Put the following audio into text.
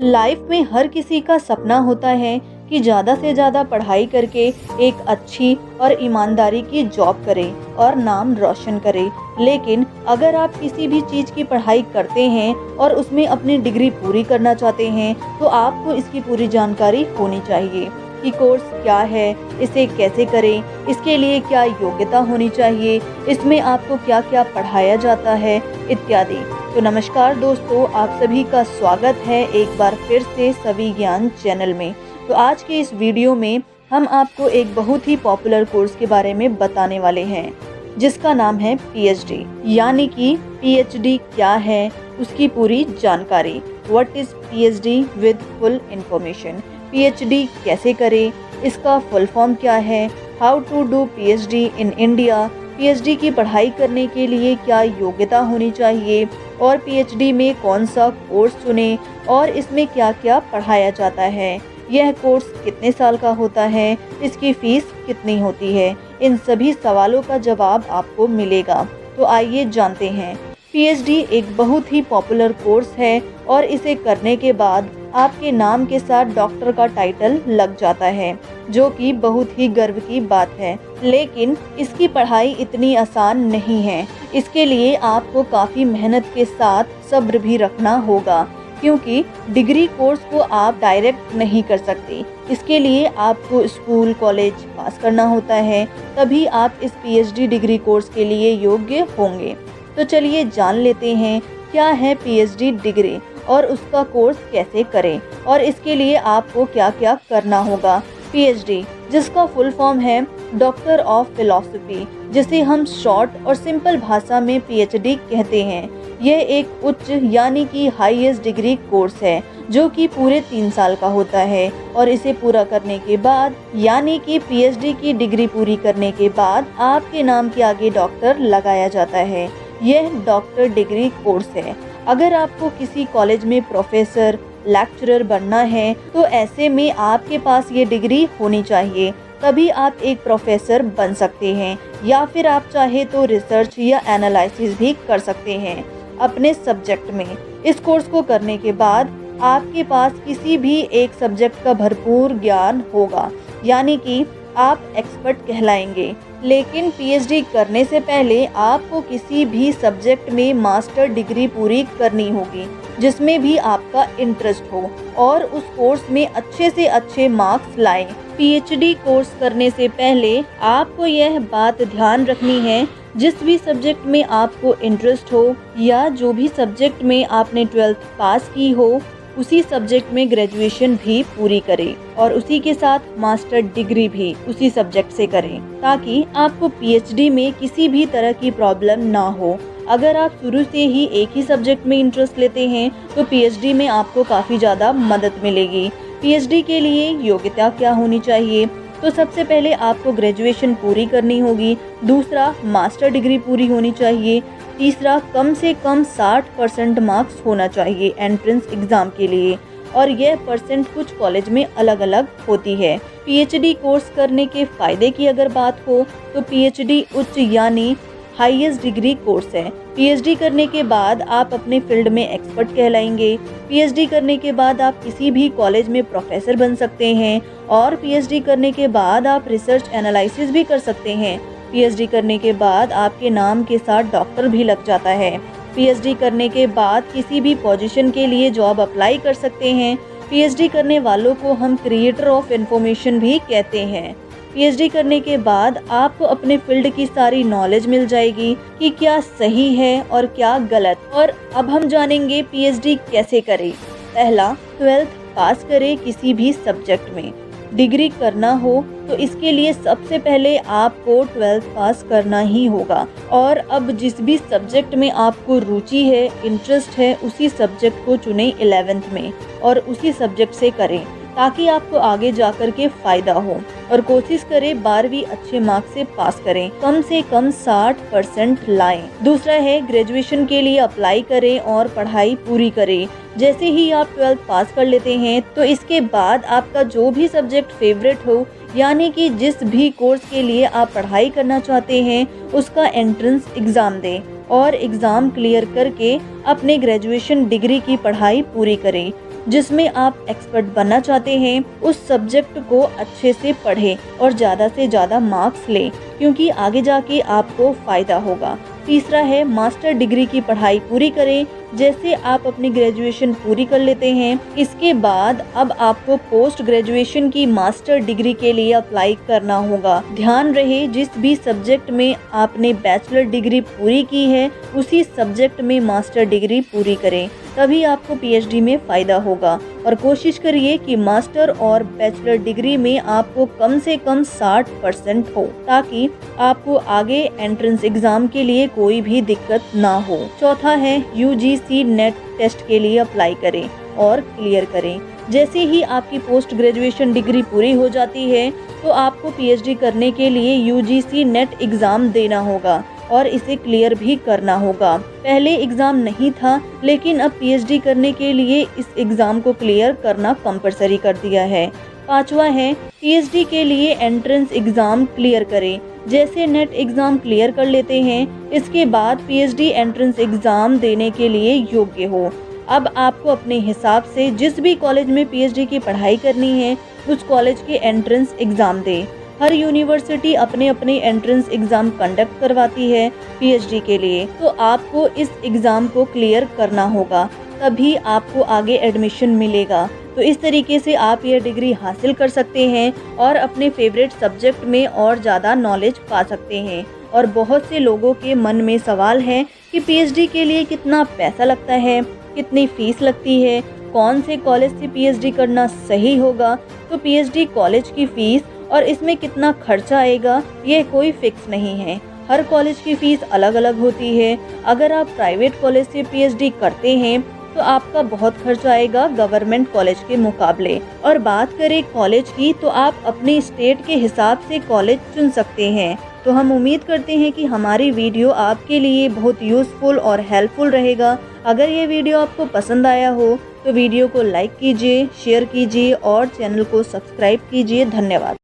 Life में हर किसी का सपना होता है कि ज़्यादा से ज़्यादा पढ़ाई करके एक अच्छी और ईमानदारी की जॉब करे और नाम रोशन करे। लेकिन अगर आप किसी भी चीज़ की पढ़ाई करते हैं और उसमें अपनी डिग्री पूरी करना चाहते हैं तो आपको इसकी पूरी जानकारी होनी चाहिए कि कोर्स क्या है, इसे कैसे करें, इसके लिए क्या योग्यता होनी चाहिए, इसमें आपको क्या क्या पढ़ाया जाता है इत्यादि। तो नमस्कार दोस्तों, आप सभी का स्वागत है एक बार फिर से सभी ज्ञान चैनल में। तो आज के इस वीडियो में हम आपको एक बहुत ही पॉपुलर कोर्स के बारे में बताने वाले हैं जिसका नाम है पीएचडी, यानी कि पीएचडी क्या है उसकी पूरी जानकारी। What is PhD with full information. PhD कैसे करें, इसका फुल फॉर्म क्या है, how to do PhD in India, PhD की पढ़ाई करने के लिए क्या योग्यता होनी चाहिए और पीएचडी में कौन सा कोर्स चुनें और इसमें क्या क्या पढ़ाया जाता है, यह कोर्स कितने साल का होता है, इसकी फीस कितनी होती है, इन सभी सवालों का जवाब आपको मिलेगा। तो आइए जानते हैं। पीएचडी एक बहुत ही पॉपुलर कोर्स है और इसे करने के बाद आपके नाम के साथ डॉक्टर का टाइटल लग जाता है, जो कि बहुत ही गर्व की बात है। लेकिन इसकी पढ़ाई इतनी आसान नहीं है। इसके लिए आपको काफ़ी मेहनत के साथ सब्र भी रखना होगा, क्योंकि डिग्री कोर्स को आप डायरेक्ट नहीं कर सकते। इसके लिए आपको स्कूल कॉलेज पास करना होता है, तभी आप इस पीएचडी डिग्री कोर्स के लिए योग्य होंगे। तो चलिए जान लेते हैं क्या है पीएचडी डिग्री और उसका कोर्स कैसे करें और इसके लिए आपको क्या क्या करना होगा। पीएचडी, जिसका फुल फॉर्म है डॉक्टर ऑफ फिलॉसफी, जिसे हम शॉर्ट और सिंपल भाषा में पीएचडी कहते हैं। यह एक उच्च यानी कि हाईएस्ट डिग्री कोर्स है जो कि पूरे 3 साल का होता है और इसे पूरा करने के बाद यानी कि पीएचडी की डिग्री पूरी करने के बाद आपके नाम के आगे डॉक्टर लगाया जाता है। यह डॉक्टर डिग्री कोर्स है। अगर आपको किसी कॉलेज में प्रोफेसर लेक्चरर बनना है तो ऐसे में आपके पास ये डिग्री होनी चाहिए, तभी आप एक प्रोफेसर बन सकते हैं, या फिर आप चाहे तो रिसर्च या एनालिसिस भी कर सकते हैं अपने सब्जेक्ट में। इस कोर्स को करने के बाद आपके पास किसी भी एक सब्जेक्ट का भरपूर ज्ञान होगा, यानी कि आप एक्सपर्ट कहलाएंगे। लेकिन पीएचडी करने से पहले आपको किसी भी सब्जेक्ट में मास्टर डिग्री पूरी करनी होगी जिसमें भी आपका इंटरेस्ट हो और उस कोर्स में अच्छे से अच्छे मार्क्स लाएं। पीएचडी कोर्स करने से पहले आपको यह बात ध्यान रखनी है, जिस भी सब्जेक्ट में आपको इंटरेस्ट हो या जो भी सब्जेक्ट में आपने 12th पास की हो, उसी सब्जेक्ट में ग्रेजुएशन भी पूरी करें और उसी के साथ मास्टर डिग्री भी उसी सब्जेक्ट से करें, ताकि आपको पीएचडी में किसी भी तरह की प्रॉब्लम ना हो। अगर आप शुरू से ही एक ही सब्जेक्ट में इंटरेस्ट लेते हैं तो पीएचडी में आपको काफ़ी ज़्यादा मदद मिलेगी। पीएचडी के लिए योग्यता क्या होनी चाहिए? तो सबसे पहले आपको ग्रेजुएशन पूरी करनी होगी, दूसरा मास्टर डिग्री पूरी होनी चाहिए, तीसरा कम से कम 60% मार्क्स होना चाहिए एंट्रेंस एग्ज़ाम के लिए, और यह परसेंट कुछ कॉलेज में अलग अलग होती है। पीएचडी कोर्स करने के फ़ायदे की अगर बात हो तो पीएचडी उच्च यानी हाईएस्ट डिग्री कोर्स है। पीएचडी करने के बाद आप अपने फील्ड में एक्सपर्ट कहलाएंगे। पीएचडी करने के बाद आप किसी भी कॉलेज में प्रोफेसर बन सकते हैं और पीएचडी करने के बाद आप रिसर्च एनालिसिस भी कर सकते हैं। पीएचडी करने के बाद आपके नाम के साथ डॉक्टर भी लग जाता है। पीएचडी करने के बाद किसी भी पोजीशन के लिए जॉब अप्लाई कर सकते हैं। पीएचडी करने वालों को हम क्रिएटर ऑफ इंफॉर्मेशन भी कहते हैं। पीएचडी करने के बाद आपको अपने फील्ड की सारी नॉलेज मिल जाएगी कि क्या सही है और क्या गलत। और अब हम जानेंगे पीएचडी कैसे करें। पहला, 12th पास करें किसी भी सब्जेक्ट में। डिग्री करना हो तो इसके लिए सबसे पहले आपको 12th पास करना ही होगा, और अब जिस भी सब्जेक्ट में आपको रुचि है, इंटरेस्ट है, उसी सब्जेक्ट को चुनें 11th में और उसी सब्जेक्ट से करें, ताकि आपको आगे जाकर के फ़ायदा हो। और कोशिश करें 12वीं अच्छे मार्क्स से पास करें, कम से कम 60% लाएं। दूसरा है ग्रेजुएशन के लिए अप्लाई करें और पढ़ाई पूरी करें। जैसे ही आप 12th पास कर लेते हैं तो इसके बाद आपका जो भी सब्जेक्ट फेवरेट हो, यानी कि जिस भी कोर्स के लिए आप पढ़ाई करना चाहते हैं, उसका एंट्रेंस एग्ज़ाम दें और एग्ज़ाम क्लियर करके अपने ग्रेजुएशन डिग्री की पढ़ाई पूरी करें। जिसमें आप एक्सपर्ट बनना चाहते हैं उस सब्जेक्ट को अच्छे से पढ़ें और ज़्यादा से ज़्यादा मार्क्स लें, क्योंकि आगे जाके आपको फ़ायदा होगा। तीसरा है मास्टर डिग्री की पढ़ाई पूरी करें। जैसे आप अपनी ग्रेजुएशन पूरी कर लेते हैं, इसके बाद अब आपको पोस्ट ग्रेजुएशन की मास्टर डिग्री के लिए अप्लाई करना होगा। ध्यान रहे जिस भी सब्जेक्ट में आपने बैचलर डिग्री पूरी की है उसी सब्जेक्ट में मास्टर डिग्री पूरी करें, तभी आपको पीएचडी में फ़ायदा होगा। और कोशिश करिए कि मास्टर और बैचलर डिग्री में आपको कम से कम 60% हो, ताकि आपको आगे एंट्रेंस एग्जाम के लिए कोई भी दिक्कत ना हो। चौथा है यूजीसी नेट टेस्ट के लिए अप्लाई करें और क्लियर करें। जैसे ही आपकी पोस्ट ग्रेजुएशन डिग्री पूरी हो जाती है तो आपको पीएचडी करने के लिए यूजीसी नेट एग्ज़ाम देना होगा और इसे क्लियर भी करना होगा। पहले एग्ज़ाम नहीं था, लेकिन अब पीएचडी करने के लिए इस एग्ज़ाम को क्लियर करना कंपलसरी कर दिया है। पांचवा है पीएचडी के लिए एंट्रेंस एग्ज़ाम क्लियर करें। जैसे नेट एग्ज़ाम क्लियर कर लेते हैं, इसके बाद पीएचडी एंट्रेंस एग्ज़ाम देने के लिए योग्य हो। अब आपको अपने हिसाब से जिस भी कॉलेज में पीएचडी की पढ़ाई करनी है उस कॉलेज के एंट्रेंस एग्ज़ाम दें। हर यूनिवर्सिटी अपने अपने एंट्रेंस एग्ज़ाम कंडक्ट करवाती है पीएचडी के लिए, तो आपको इस एग्ज़ाम को क्लियर करना होगा, तभी आपको आगे एडमिशन मिलेगा। तो इस तरीके से आप ये डिग्री हासिल कर सकते हैं और अपने फेवरेट सब्जेक्ट में और ज़्यादा नॉलेज पा सकते हैं। और बहुत से लोगों के मन में सवाल है कि पीएचडी के लिए कितना पैसा लगता है, कितनी फ़ीस लगती है, कौन से कॉलेज से पीएचडी करना सही होगा। तो पीएचडी कॉलेज की फ़ीस और इसमें कितना खर्चा आएगा ये कोई फिक्स नहीं है। हर कॉलेज की फ़ीस अलग अलग होती है। अगर आप प्राइवेट कॉलेज से पीएचडी करते हैं तो आपका बहुत खर्चा आएगा गवर्नमेंट कॉलेज के मुकाबले। और बात करें कॉलेज की, तो आप अपने स्टेट के हिसाब से कॉलेज चुन सकते हैं। तो हम उम्मीद करते हैं कि हमारी वीडियो आपके लिए बहुत यूज़फुल और हेल्पफुल रहेगा। अगर ये वीडियो आपको पसंद आया हो तो वीडियो को लाइक कीजिए, शेयर कीजिए और चैनल को सब्सक्राइब कीजिए। धन्यवाद।